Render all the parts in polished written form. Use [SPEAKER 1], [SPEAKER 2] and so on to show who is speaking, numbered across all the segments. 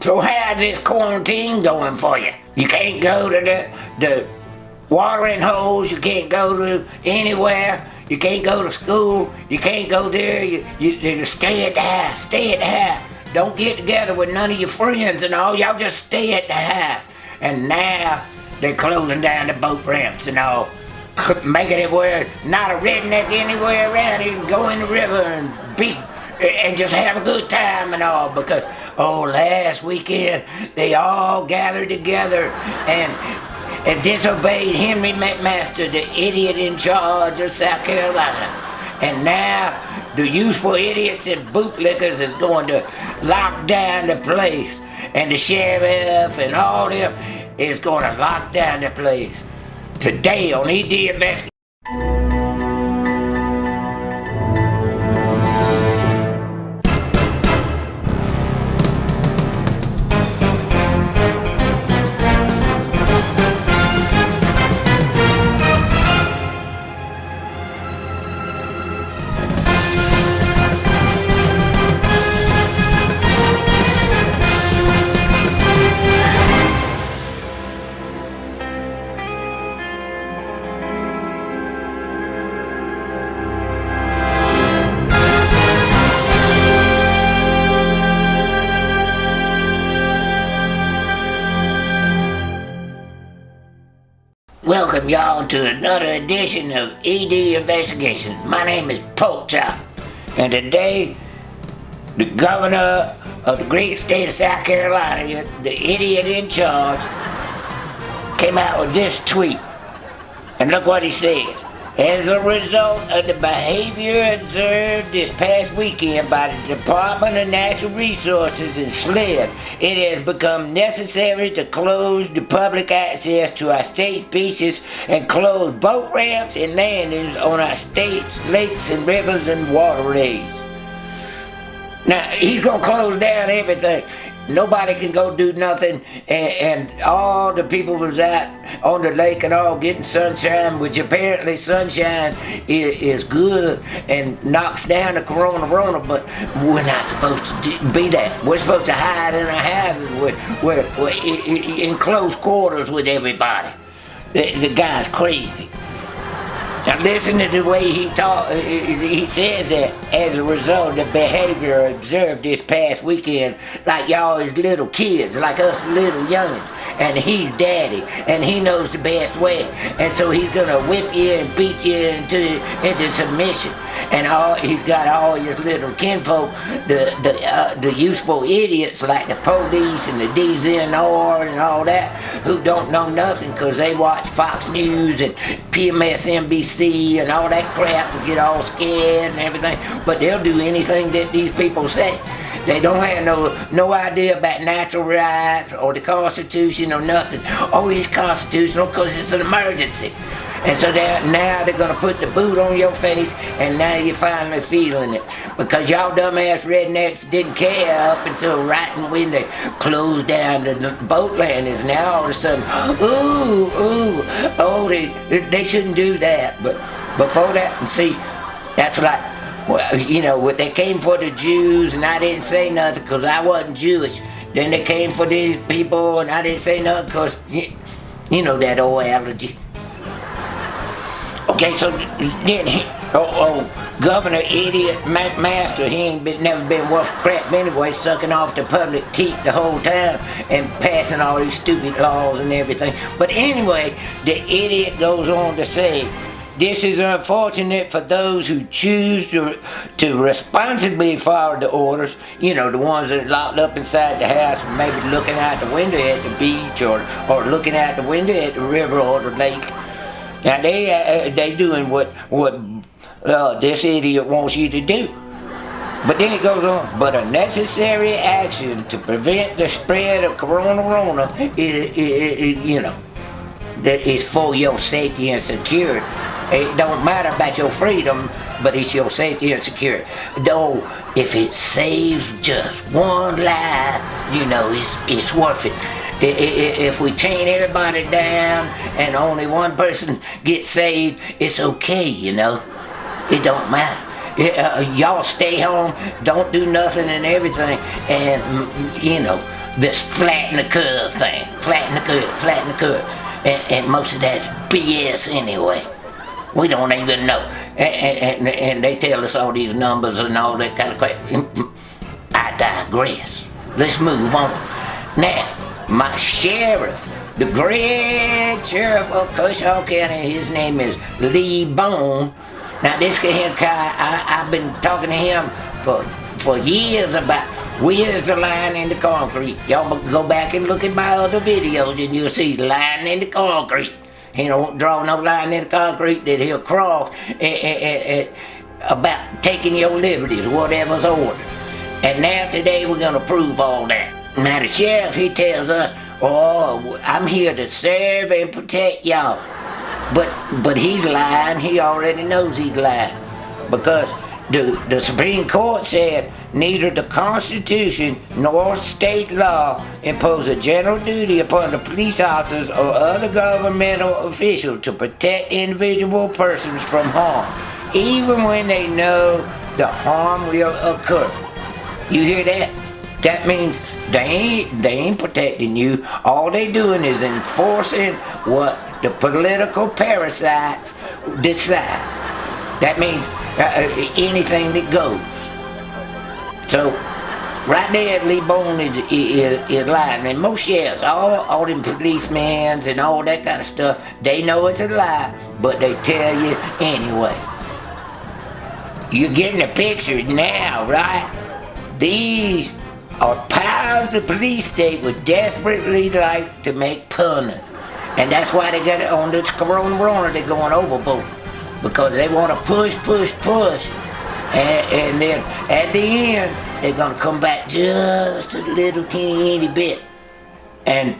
[SPEAKER 1] So how's this quarantine going for you? You can't go to the watering holes, you can't go to anywhere, you can't go to school, you can't go there, you stay at the house, stay at the house. Don't get together with none of your friends and all, y'all just stay at the house. And now they're closing down the boat ramps and all, making it where not a redneck anywhere around here can go in the river and just have a good time and all, because last weekend they all gathered together and disobeyed Henry McMaster, the idiot in charge of South Carolina. And now the useful idiots and bootlickers is going to lock down the place, and the sheriff and all them is going to lock down the place today on ED Investigation. Welcome y'all to another edition of ED Investigation. My name is Porkchop, and today the governor of the great state of South Carolina, the idiot in charge, came out with this tweet. And look what he says. As a result of the behavior observed this past weekend by the Department of Natural Resources and SLED, it has become necessary to close the public access to our state beaches and close boat ramps and landings on our state's lakes and rivers and waterways. Now, he's gonna close down everything. Nobody can go do nothing, and all the people was out on the lake and all getting sunshine, which apparently sunshine is good and knocks down the corona, but we're not supposed to be that. We're supposed to hide in our houses, we're in close quarters with everybody. The guy's crazy. Now listen to the way he talks. He says that as a result of the behavior observed this past weekend, like y'all is little kids, like us little youngins, and he's daddy, and he knows the best way, and so he's gonna whip you and beat you into submission. And he's got all his little kinfolk, the useful idiots like the police and the DZNR and all that, who don't know nothing because they watch Fox News and PMSNBC and all that crap and get all scared and everything. But they'll do anything that these people say. They don't have no idea about natural rights or the Constitution or nothing. Oh, it's constitutional because it's an emergency. And so now they're going to put the boot on your face, and now you're finally feeling it. Because y'all dumbass rednecks didn't care up until right when they closed down the boat landings. Now all of a sudden, they shouldn't do that. But before that, see, that's like, well, you know, they came for the Jews, and I didn't say nothing because I wasn't Jewish. Then they came for these people, and I didn't say nothing because, you know that old allergy. Okay, so then Governor Idiot McMaster, he ain't never been worth crap anyway, sucking off the public teeth the whole time and passing all these stupid laws and everything. But anyway, the idiot goes on to say, this is unfortunate for those who choose to responsibly follow the orders, you know, the ones that are locked up inside the house and maybe looking out the window at the beach or looking out the window at the river or the lake. Now they doing what this idiot wants you to do. But then it goes on, but a necessary action to prevent the spread of corona is you know, that is for your safety and security. It don't matter about your freedom, but it's your safety and security. Though, if it saves just one life, you know, it's worth it. If we chain everybody down and only one person gets saved, it's okay, you know. It don't matter. Y'all stay home, don't do nothing and everything, and, you know, this flatten the curve thing. Flatten the curve, flatten the curve. And most of that's BS anyway. We don't even know. And they tell us all these numbers and all that kind of crap. I digress. Let's move on. Now, my sheriff, the great sheriff of Cushing County, his name is Lee Bone. Now this guy, I've been talking to him for years about where's the line in the concrete. Y'all go back and look at my other videos and you'll see the line in the concrete. He don't draw no line in the concrete that he'll cross about taking your liberties, whatever's ordered. And now today we're gonna prove all that. Now the sheriff, he tells us, oh, I'm here to serve and protect y'all. But he's lying. He already knows he's lying. Because the Supreme Court said neither the Constitution nor state law impose a general duty upon the police officers or other governmental officials to protect individual persons from harm, even when they know the harm will occur. You hear that? That means they ain't protecting you. All they doing is enforcing what the political parasites decide. That means anything that goes. So, right there, Lee Bone is lying. And most sheriffs, all them policemen and all that kind of stuff, they know it's a lie, but they tell you anyway. You're getting a picture now, right? These are powers the police state would desperately like to make permanent. And that's why they got it on this corona, they're going overboard. Because they want to push. And then at the end, they're going to come back just a little teeny bit. And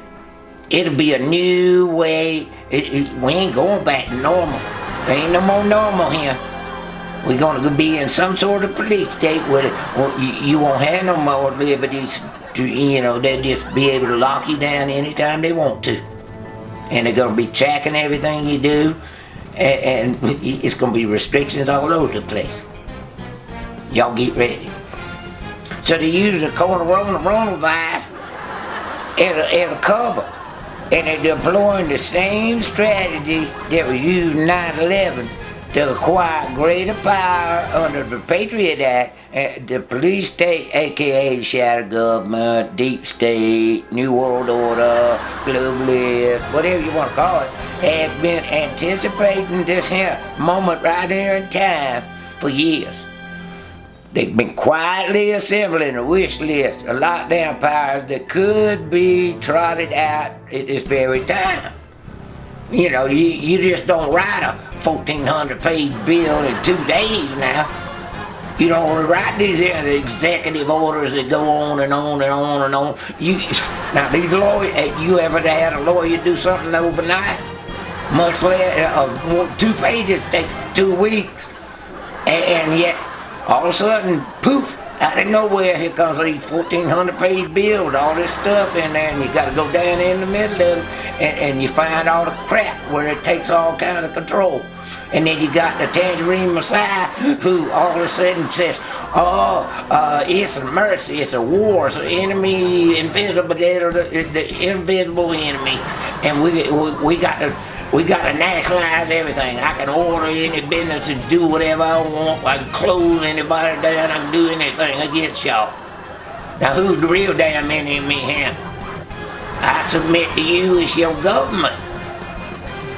[SPEAKER 1] it'll be a new way. We ain't going back to normal. There ain't no more normal here. We're going to be in some sort of police state where you won't have no more liberties. They'll just be able to lock you down anytime they want to. And they're going to be tracking everything you do. And it's going to be restrictions all over the place. Y'all get ready. So they use the coronavirus as a cover. And they're deploying the same strategy that was used in 9/11 to acquire greater power under the Patriot Act. The police state, aka shadow government, deep state, New World Order, globalist, whatever you want to call it, have been anticipating this here moment right here in time for years. They've been quietly assembling a wish list of lockdown powers that could be trotted out at this very time. You just don't write a 1,400-page bill in 2 days now. You don't write these executive orders that go on and on and on and on. Now these lawyers, you ever had a lawyer do something overnight? Much less, 2 pages takes 2 weeks. And yet, all of a sudden, poof, out of nowhere, here comes these 1,400-page bills, all this stuff in there, and you got to go down in the middle of it, and you find all the crap where it takes all kinds of control. And then you got the Tangerine Messiah, who all of a sudden says, it's a mercy, it's a war, it's an enemy, invisible, the invisible enemy, and we got to nationalize everything. I can order any business and do whatever I want. I can close anybody down. I can do anything against y'all. Now who's the real damn enemy here? I submit to you, it's your government.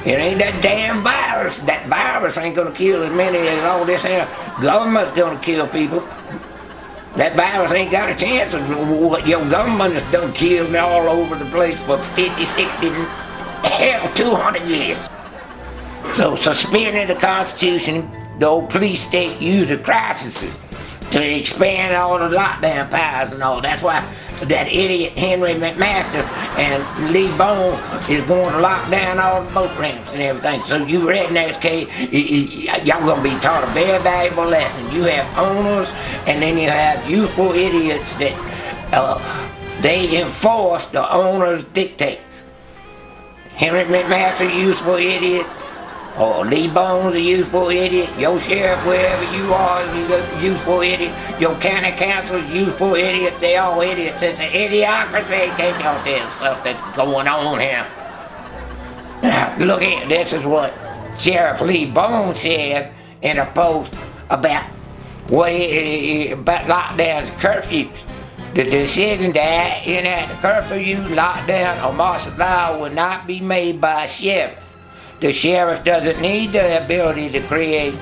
[SPEAKER 1] It ain't that damn virus. That virus ain't gonna kill as many as all this here. Government's gonna kill people. That virus ain't got a chance of what your government has done killed all over the place for 50, 60, hell, 200 years. So suspending the Constitution, the old police state used a crisis to expand all the lockdown powers and all. That's why that idiot Henry McMaster and Lee Bone is going to lock down all the boat ramps and everything. So you rednecks, y'all gonna be taught a very valuable lesson. You have owners and then you have youthful idiots that they enforce the owner's dictates. Henry McMaster, useful idiot. or Lee Bones, a useful idiot, your sheriff, wherever you are, is a useful idiot, your county council is useful idiot, they all idiots. It's an idiocracy. Can't y'all tell stuff that's going on here? Now, look here, this is what Sheriff Lee Bones said in a post about about lockdowns and curfews. The decision to enact curfew, lockdown, or martial law will not be made by a sheriff. The sheriff doesn't need the ability to create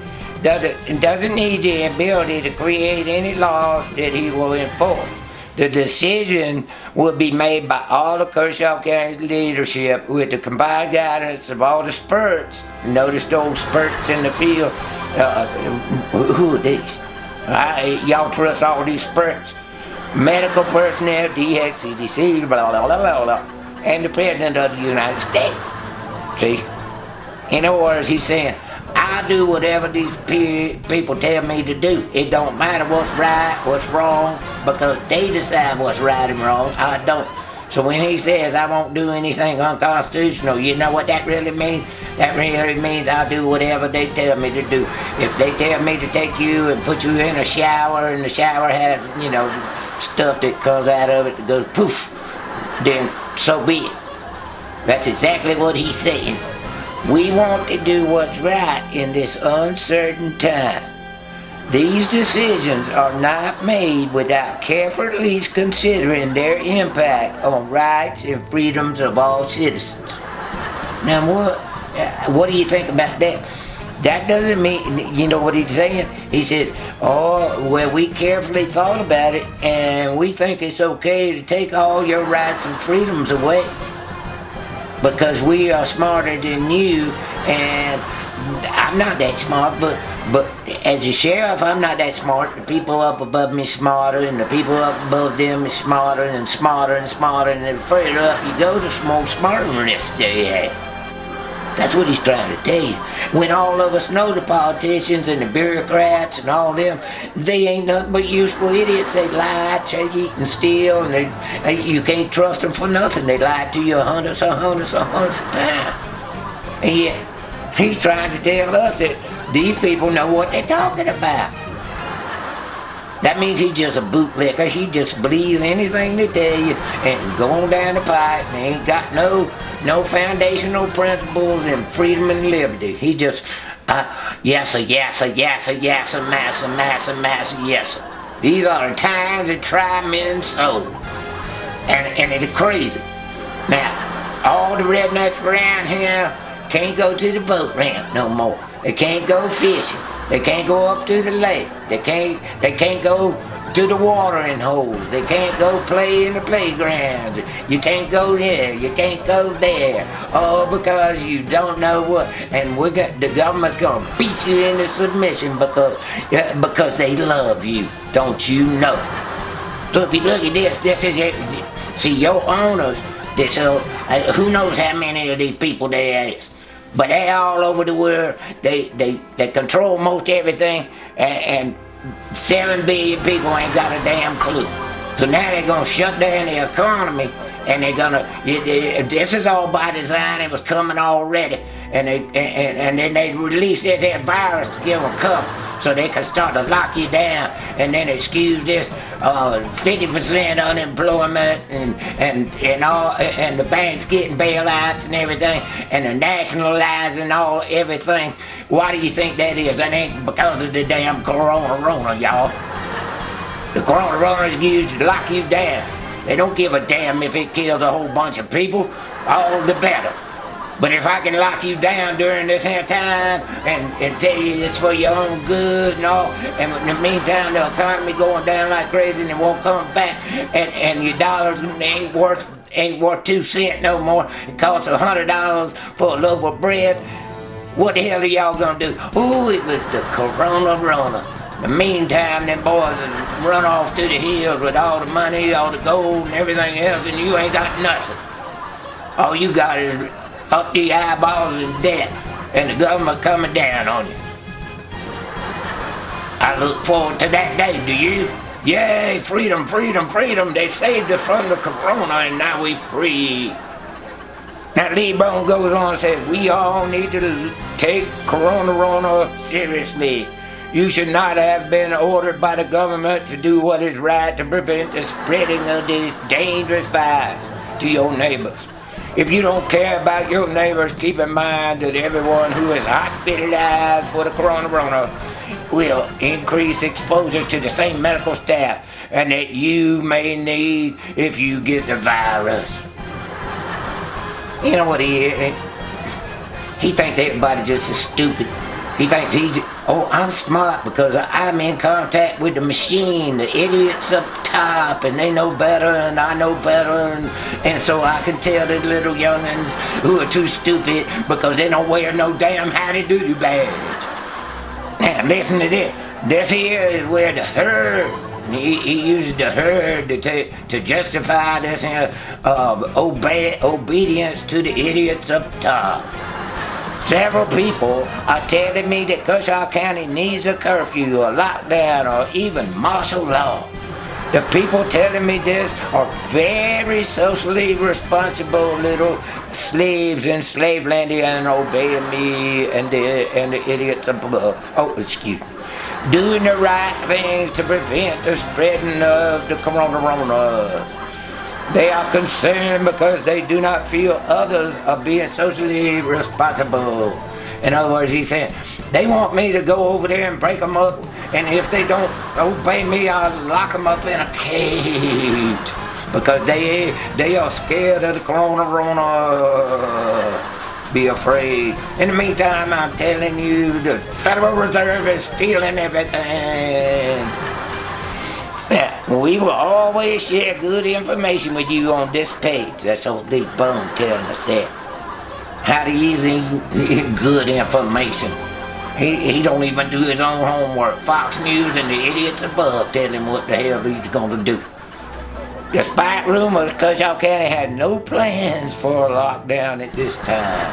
[SPEAKER 1] any laws that he will enforce. The decision will be made by all the Kershaw County leadership with the combined guidance of all the spurts. Notice those spurts in the field. Who are these? Y'all trust all these spurts? Medical personnel, DX, CDC, blah, blah, blah, blah, blah, and the President of the United States. See? In other words, he's saying, I do whatever these people tell me to do. It don't matter what's right, what's wrong, because they decide what's right and wrong. I don't. So when he says I won't do anything unconstitutional, you know what that really means? That really means I'll do whatever they tell me to do. If they tell me to take you and put you in a shower, and the shower has, stuff that comes out of it that goes poof, then so be it. That's exactly what he's saying. We want to do what's right in this uncertain time. These decisions are not made without carefully considering their impact on rights and freedoms of all citizens. Now what do you think about that? That doesn't mean, you know what he's saying? He says, we carefully thought about it and we think it's okay to take all your rights and freedoms away because we are smarter than you, and I'm not that smart, but as a sheriff, I'm not that smart. The people up above me smarter, and the people up above them is smarter and smarter and smarter, and the further up you go, the more smartness they have. That's what he's trying to tell you. When all of us know the politicians and the bureaucrats and all them, they ain't nothing but useful idiots. They lie, cheat, and steal, and you can't trust them for nothing. They lie to you hundreds of times. And yet, he's trying to tell us that these people know what they're talking about. That means he's just a bootlicker. He just believes anything they tell you and go on down the pipe, and ain't got no foundational principles in freedom and liberty. He just, yes sir, yes sir, yes sir, yes sir, massa, yes sir. These are the times that try men's souls. And it's crazy. Now, all the rednecks around here can't go to the boat ramp no more. They can't go fishing. They can't go up to the lake. They can't go to the watering holes. They can't go play in the playgrounds. You can't go there. You can't go there. All because you don't know what. And the government's gonna beat you into submission because they love you. Don't you know? So if you look at this is it. See, your owners. Who knows how many of these people there is? But they're all over the world. They control most everything, and 7 billion people ain't got a damn clue. So now they're gonna shut down the economy, and this is all by design. It was coming already, and then they release this here virus to give them cover, so they can start to lock you down, and then excuse this 50% unemployment, and the banks getting bailouts and everything, and the nationalizing everything. Why do you think that is? That ain't because of the damn corona, y'all. The corona is used to lock you down. They don't give a damn if it kills a whole bunch of people, all the better. But if I can lock you down during this here time and tell you it's for your own good and all, and in the meantime the economy going down like crazy and it won't come back, and your dollars ain't worth 2 cents no more. It costs $100 for a loaf of bread. What the hell are y'all gonna do? Ooh, it was the corona. In the meantime, them boys have run off to the hills with all the money, all the gold and everything else, and you ain't got nothing. All you got is up to your eyeballs in debt, and the government coming down on you. I look forward to that day, do you? Yay, freedom, freedom, freedom. They saved us from the corona, and now we free. Now Lee Bone goes on and says, we all need to take Corona seriously. You should not have been ordered by the government to do what is right to prevent the spreading of this dangerous virus to your neighbors. If you don't care about your neighbors, keep in mind that everyone who is hospitalized for the Corona will increase exposure to the same medical staff and that you may need if you get the virus. You know what he is? He thinks everybody just is stupid. He thinks I'm smart because I'm in contact with the machine, the idiots up top, and they know better and I know better, and so I can tell the little youngins who are too stupid because they don't wear no damn howdy-doody badge. Now listen to this. This here is where the herd, he uses the herd to justify this obedience to the idiots up top. Several people are telling me that Cushing County needs a curfew, a lockdown, or even martial law. The people telling me this are very socially responsible little slaves in slaveland and obeying me and the idiots above. Oh, excuse me. Doing the right things to prevent the spreading of the coronavirus. They are concerned because they do not feel others are being socially responsible. In other words, he said, they want me to go over there and break them up, and if they don't obey me, I'll lock them up in a cage. Because they are scared of the coronavirus. Be afraid. In the meantime, I'm telling you, the Federal Reserve is stealing everything. Yeah, we will always share good information with you on this page. That's old Big Bone telling us that. How to use good information. He don't even do his own homework. Fox News and the idiots above tell him what the hell he's going to do. Despite rumors, Cushing County had no plans for a lockdown at this time.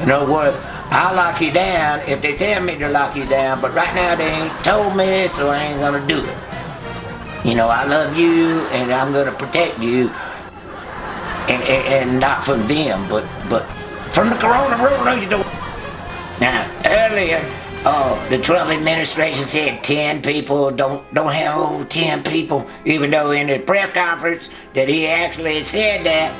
[SPEAKER 1] In other words, I'll lock you down if they tell me to lock you down, but right now they ain't told me, so I ain't gonna do it. You know, I love you and I'm gonna protect you, and not from them, but from the coronavirus, you don't. Now, earlier, the Trump administration said 10 people, don't have over 10 people, even though in the press conference that he actually said that.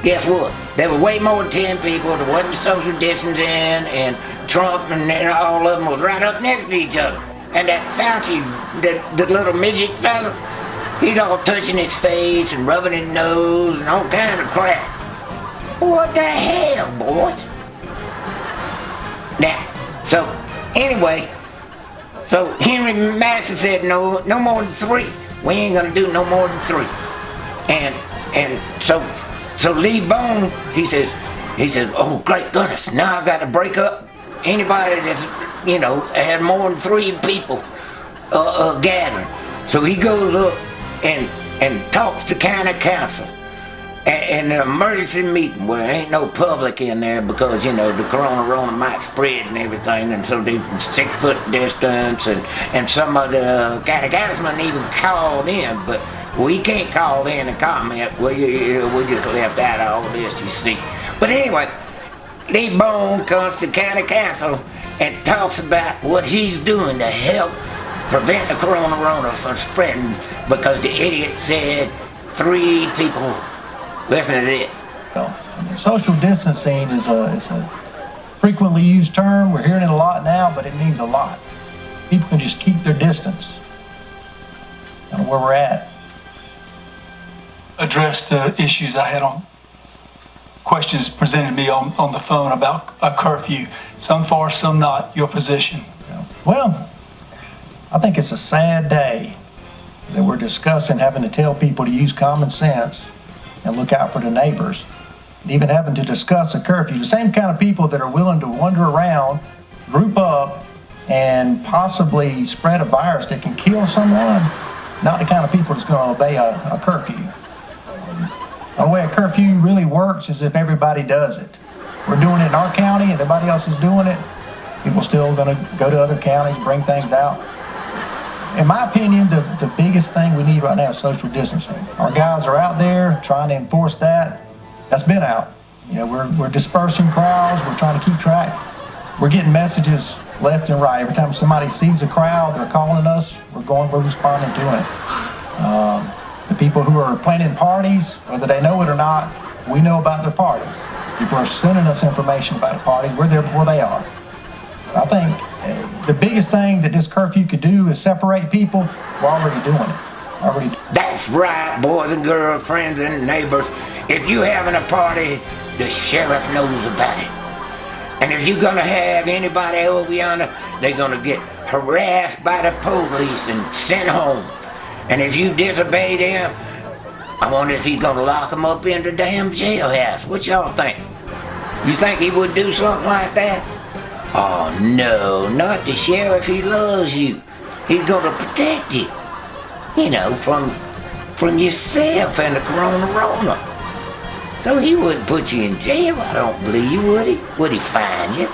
[SPEAKER 1] Guess what? There were way more than 10 people. There wasn't social distancing, and Trump and all of them was right up next to each other. And that Fauci, the little midget fella, he's all touching his face and rubbing his nose and all kinds of crap. What the hell, boys? Now, so anyway, so Henry Massey said no more than 3. We ain't gonna do no more than 3. And so Lee Bone, he says, oh great goodness, now I gotta break up anybody that's, had more than 3 people gathering. So he goes up and talks to county council. And an emergency meeting where there ain't no public in there because, the corona might spread and everything, and so they 6-foot distance, and some of the county councilmen even called in, but we can't call in and comment. We just left out of all this, you see. But anyway, Lee Bone comes to county council and talks about what he's doing to help prevent the coronavirus from spreading because the idiot said 3 people. Listen to this.
[SPEAKER 2] Well, social distancing is a frequently used term. We're hearing it a lot now, but it means a lot. People can just keep their distance. Kind of where we're at.
[SPEAKER 3] Address the issues I had on questions presented to me on the phone about a curfew. Some for, some not. Your position.
[SPEAKER 2] Well, I think it's a sad day that we're discussing having to tell people to use common sense and look out for the neighbors, and even having to discuss a curfew. The same kind of people that are willing to wander around, group up, and possibly spread a virus that can kill someone, not the kind of people that's going to obey a curfew. The way a curfew really works is if everybody does it. We're doing it in our county, and everybody else is doing it. People still going to go to other counties, bring things out. In my opinion, the biggest thing we need right now is social distancing. Our guys are out there trying to enforce that. That's been out. We're dispersing crowds. We're trying to keep track. We're getting messages left and right. Every time somebody sees a crowd, they're calling us. We're responding to it. The people who are planning parties, whether they know it or not, we know about their parties. People are sending us information about the parties. We're there before they are. I think the biggest thing that this curfew could do is separate people. We're already doing it.
[SPEAKER 1] That's right, boys and girls, friends and neighbors. If you having a party, the sheriff knows about it. And if you're gonna have anybody over yonder, they're gonna get harassed by the police and sent home. And if you disobey them, I wonder if he's gonna lock them up in the damn jailhouse. What y'all think? You think he would do something like that? Oh no, not the sheriff. He loves you. He's gonna protect you. From yourself and the corona. So he wouldn't put you in jail, I don't believe, would he? Would he fine you?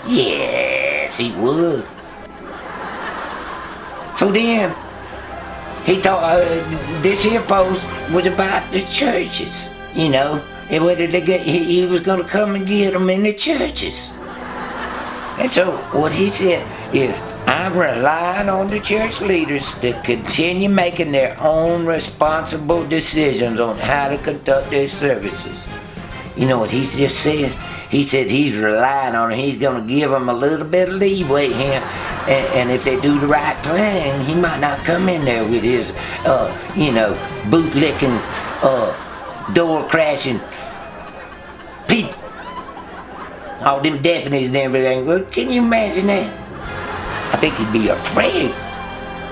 [SPEAKER 1] Yes, he would. So then, he thought this here post was about the churches. And whether he was going to come and get them in the churches. And so what he said is, I'm relying on the church leaders to continue making their own responsible decisions on how to conduct their services. You know what he just said? He said he's relying on it. He's going to give them a little bit of leeway here. And if they do the right thing, he might not come in there with his, bootlicking, door crashing people. All them deputies and everything. Well, can you imagine that? I think he'd be afraid.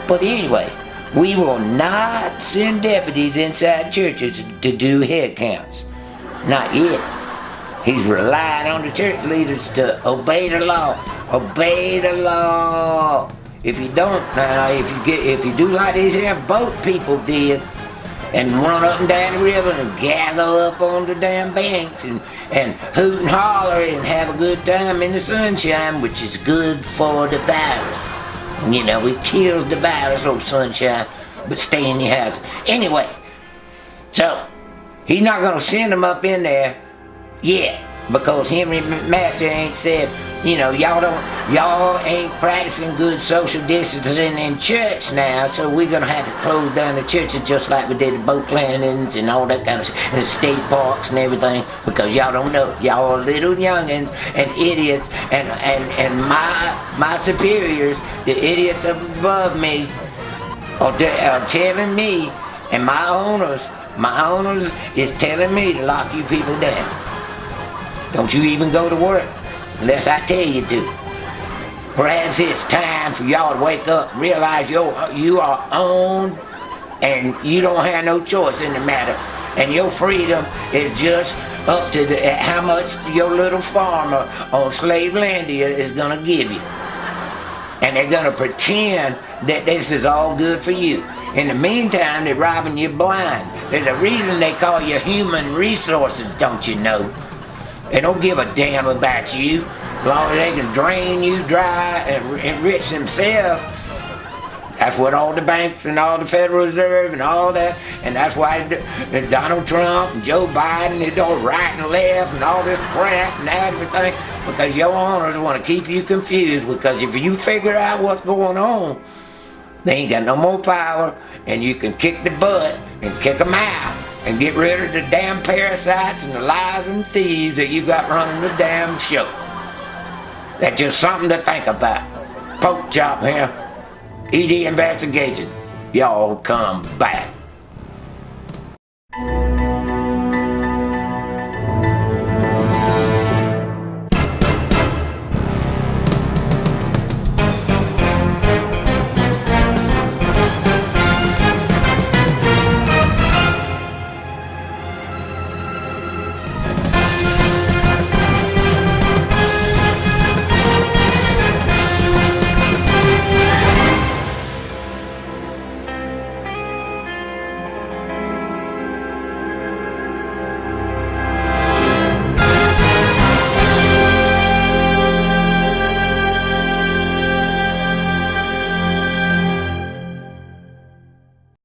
[SPEAKER 1] But anyway, we will not send deputies inside churches to do head counts. Not yet. He's relying on the church leaders to obey the law. Obey the law. If you don't, if you do like these here boat people did, and run up and down the river and gather up on the damn banks and hoot and holler and have a good time in the sunshine, which is good for the virus. It kills the virus, old sunshine, but stay in your house. Anyway, so he's not going to send them up in there yet, because Henry Master ain't said, y'all ain't practicing good social distancing in church now, so we're gonna have to close down the churches just like we did the boat landings and all that kind of stuff, and the state parks and everything, because y'all don't know. Y'all are little youngins and idiots, and my superiors, the idiots up above me, are telling me, and my owners is telling me to lock you people down. Don't you even go to work unless I tell you to. Perhaps it's time for y'all to wake up and realize you are owned and you don't have no choice in the matter. And your freedom is just up to how much your little farmer on Slavelandia is going to give you. And they're going to pretend that this is all good for you. In the meantime, they're robbing you blind. There's a reason they call you human resources, don't you know? They don't give a damn about you. As long as they can drain you dry and enrich themselves. That's what all the banks and all the Federal Reserve and all that, and that's why Donald Trump and Joe Biden is all right and left and all this crap and everything, because your owners want to keep you confused, because if you figure out what's going on, they ain't got no more power, and you can kick the butt and kick them out and get rid of the damn parasites and the lies and thieves that you got running the damn show. That's just something to think about. Pork chop here. ED investigation. Y'all come back.